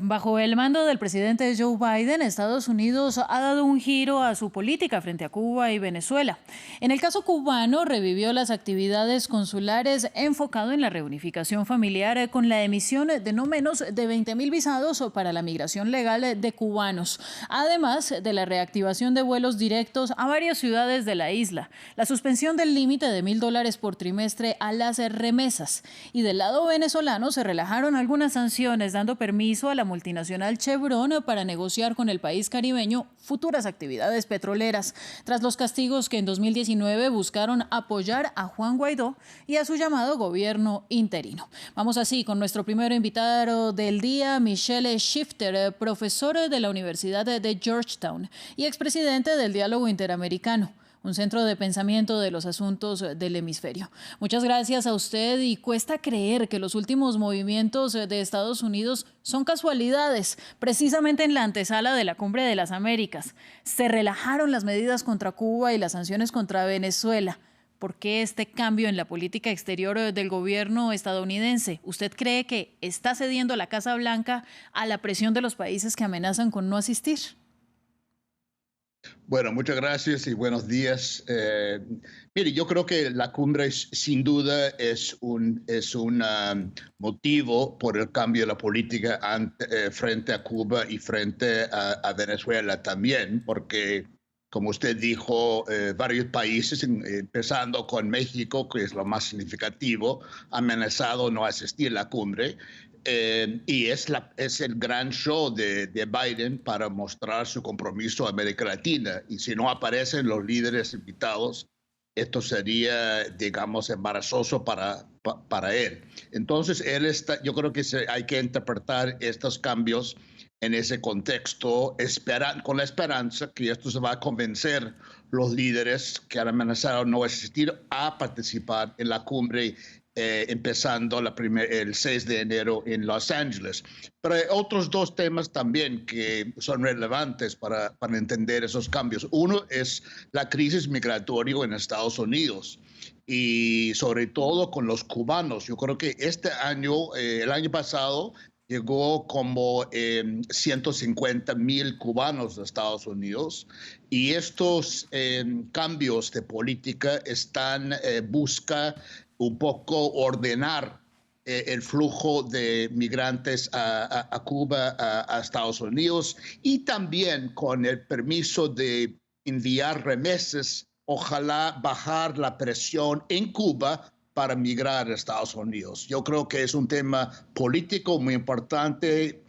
Bajo el mando del presidente Joe Biden, Estados Unidos ha dado un giro a su política frente a Cuba y Venezuela. En el caso cubano, revivió las actividades consulares enfocado en la reunificación familiar con la emisión de no menos de 20.000 visados para la migración legal de cubanos, además de la reactivación de vuelos directos a varias ciudades de la isla, la suspensión del límite de $1.000 por trimestre a las remesas. Y del lado venezolano se relajaron algunas sanciones, dando permiso a la multinacional Chevron para negociar con el país caribeño futuras actividades petroleras, tras los castigos que en 2019 buscaron apoyar a Juan Guaidó y a su llamado gobierno interino. Vamos así con nuestro primer invitado del día, Michelle Shifter, profesor de la Universidad de Georgetown y expresidente del Diálogo Interamericano, un centro de pensamiento de los asuntos del hemisferio. Muchas gracias a usted, y cuesta creer que los últimos movimientos de Estados Unidos son casualidades. Precisamente en la antesala de la Cumbre de las Américas se relajaron las medidas contra Cuba y las sanciones contra Venezuela. ¿Por qué este cambio en la política exterior del gobierno estadounidense? ¿Usted cree que está cediendo la Casa Blanca a la presión de los países que amenazan con no asistir? Bueno, muchas gracias y buenos días. Mire, yo creo que la cumbre sin duda es un motivo por el cambio de la política frente a Cuba y frente a Venezuela también, porque, como usted dijo, varios países, empezando con México, que es lo más significativo, ha amenazado no asistir a la cumbre. Y es el gran show de Biden para mostrar su compromiso a América Latina. Y si no aparecen los líderes invitados, esto sería, digamos, embarazoso para él. Entonces, yo creo que hay que interpretar estos cambios en ese contexto, con la esperanza que esto se va a convencer los líderes que han amenazado no asistir a participar en la cumbre, empezando el 6 de enero en Los Ángeles. Pero hay otros dos temas también que son relevantes para entender esos cambios. Uno es la crisis migratoria en Estados Unidos y sobre todo con los cubanos. Yo creo que este año, el año pasado, llegó como 150,000 cubanos de Estados Unidos, y estos cambios de política busca un poco ordenar el flujo de migrantes a Cuba, a Estados Unidos, y también con el permiso de enviar remesas, ojalá bajar la presión en Cuba para migrar a Estados Unidos. Yo creo que es un tema político muy importante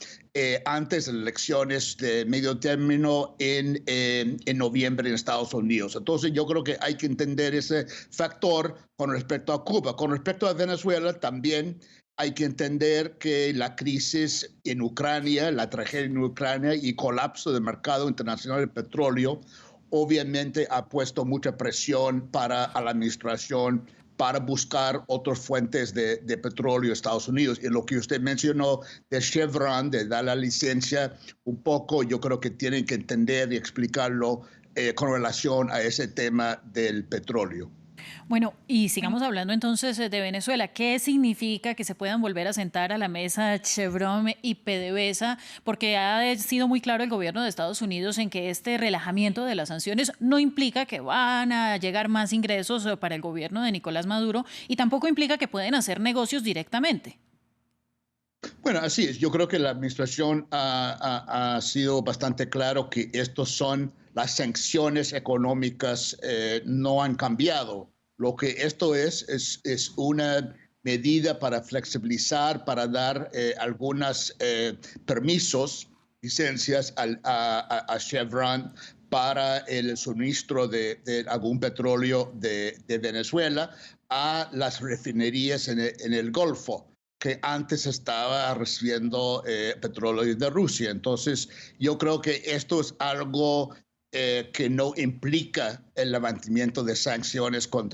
antes de las elecciones de medio término en noviembre en Estados Unidos. Entonces yo creo que hay que entender ese factor con respecto a Cuba. Con respecto a Venezuela también hay que entender que la crisis en Ucrania, la tragedia en Ucrania y colapso del mercado internacional del petróleo obviamente ha puesto mucha presión a la administración para buscar otras fuentes de petróleo a Estados Unidos. Y lo que usted mencionó de Chevron, de dar la licencia, un poco yo creo que tienen que entender y explicarlo con relación a ese tema del petróleo. Bueno, y sigamos hablando entonces de Venezuela. ¿Qué significa que se puedan volver a sentar a la mesa Chevron y PDVSA? Porque ha sido muy claro el gobierno de Estados Unidos en que este relajamiento de las sanciones no implica que van a llegar más ingresos para el gobierno de Nicolás Maduro, y tampoco implica que pueden hacer negocios directamente. Bueno, así es. Yo creo que la administración ha sido bastante claro que estos son las sanciones económicas, no han cambiado. Lo que esto es una medida para flexibilizar, para dar algunos permisos, licencias a Chevron para el suministro de algún petróleo de Venezuela a las refinerías en el Golfo, que antes estaba recibiendo petróleo de Rusia. Entonces, yo creo que esto es algo que no implica el levantamiento de sanciones con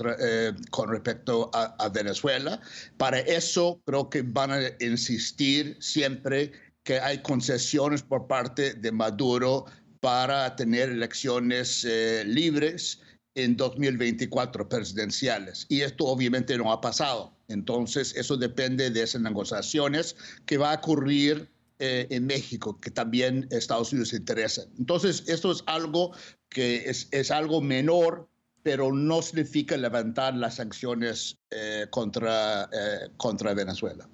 respecto a Venezuela. Para eso, creo que van a insistir siempre que hay concesiones por parte de Maduro para tener elecciones libres en 2024 presidenciales. Y esto obviamente no ha pasado. Entonces, eso depende de esas negociaciones que va a ocurrir en México, que también Estados Unidos se interesa. Entonces, esto es algo que es algo menor, pero no significa levantar las sanciones contra Venezuela.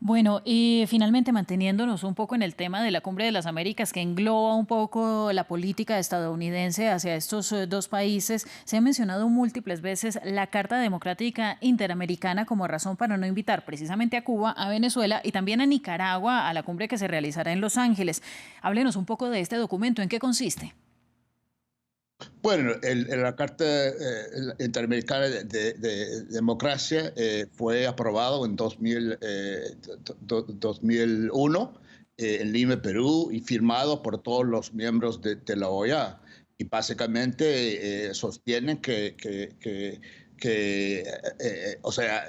Bueno, y finalmente manteniéndonos un poco en el tema de la Cumbre de las Américas, que engloba un poco la política estadounidense hacia estos dos países, se ha mencionado múltiples veces la Carta Democrática Interamericana como razón para no invitar precisamente a Cuba, a Venezuela y también a Nicaragua a la cumbre que se realizará en Los Ángeles. Háblenos un poco de este documento, ¿en qué consiste? Bueno, la Carta Interamericana de Democracia fue aprobado en 2001 en Lima, Perú, y firmado por todos los miembros de la OEA. Y básicamente sostienen o sea,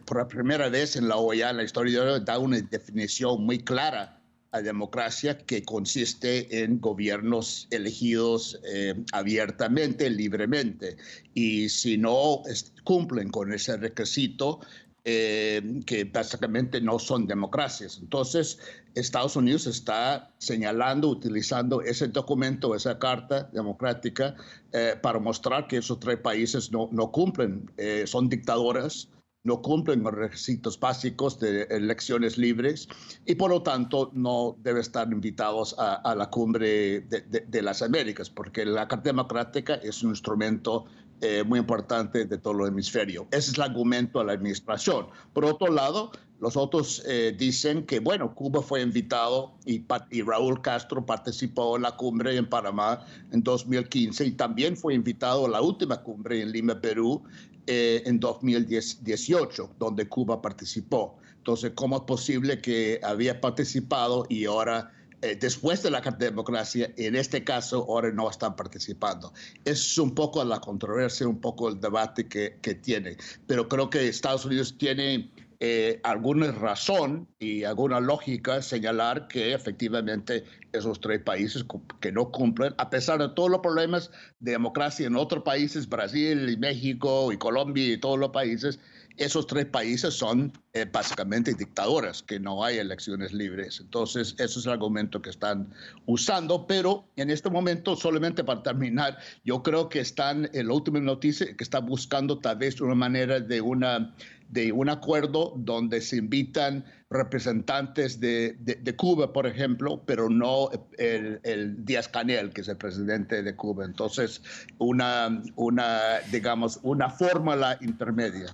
por primera vez en la OEA, en la historia, da una definición muy clara a democracia, que consiste en gobiernos elegidos abiertamente, libremente. Y si no cumplen con ese requisito, que básicamente no son democracias. Entonces, Estados Unidos está señalando, utilizando ese documento, esa carta democrática, para mostrar que esos tres países no cumplen, son dictadoras, no cumplen los requisitos básicos de elecciones libres y por lo tanto no deben estar invitados a la cumbre de las Américas, porque la Carta Democrática es un instrumento muy importante de todo el hemisferio. Ese es el argumento de la administración. Por otro lado, los otros dicen que, bueno, Cuba fue invitado y Raúl Castro participó en la cumbre en Panamá en 2015 y también fue invitado a la última cumbre en Lima, Perú, en 2018, donde Cuba participó. Entonces, ¿cómo es posible que había participado y ahora, después de la Carta de Democracia, en este caso, ahora no están participando? Es un poco la controversia, un poco el debate que tiene. Pero creo que Estados Unidos tiene alguna razón y alguna lógica señalar que efectivamente esos tres países que no cumplen, a pesar de todos los problemas de democracia en otros países, Brasil y México y Colombia y todos los países, esos tres países son básicamente dictaduras, que no hay elecciones libres. Entonces, eso es el argumento que están usando, pero en este momento, solamente para terminar, yo creo que están, en la última noticia, que están buscando tal vez una manera de un acuerdo donde se invitan representantes de Cuba, por ejemplo, pero no el Díaz-Canel, que es el presidente de Cuba. Entonces, digamos, una fórmula intermedia.